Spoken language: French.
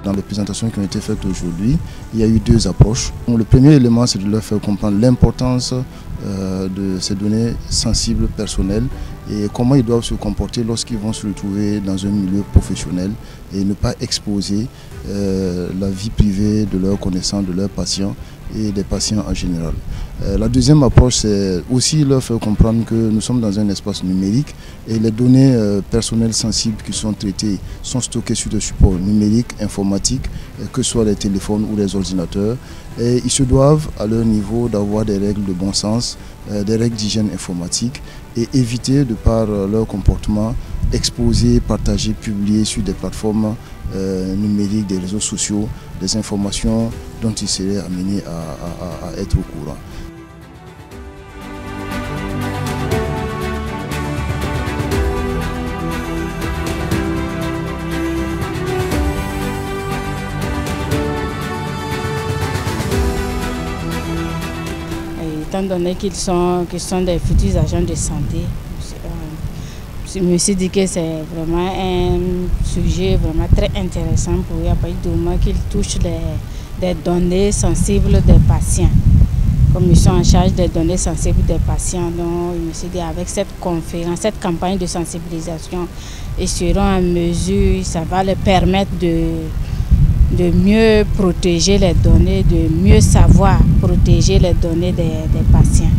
Dans les présentations qui ont été faites aujourd'hui, il y a eu deux approches. Le premier élément, c'est de leur faire comprendre l'importance de ces données sensibles personnelles et comment ils doivent se comporter lorsqu'ils vont se retrouver dans un milieu professionnel et ne pas exposer la vie privée de leurs connaissants, de leurs patients et des patients en général. La deuxième approche, c'est aussi leur faire comprendre que nous sommes dans un espace numérique et les données personnelles sensibles qui sont traitées sont stockées sur des supports numériques, informatiques, que ce soit les téléphones ou les ordinateurs. Et ils se doivent à leur niveau d'avoir des règles de bon sens, des règles d'hygiène informatique et éviter de par leur comportement exposer, partager, publier sur des plateformes numériques, des réseaux sociaux, des informations dont ils seraient amenés à être au courant. Étant donné qu'ils sont des futurs agents de santé, je me suis dit que c'est vraiment un sujet vraiment très intéressant pour eux, à partir du moment qu'ils touchent des données sensibles des patients. Comme ils sont en charge des données sensibles des patients, donc je me suis dit avec cette conférence, cette campagne de sensibilisation, ils seront en mesure, ça va leur permettre de mieux protéger les données, de mieux savoir protéger les données des patients.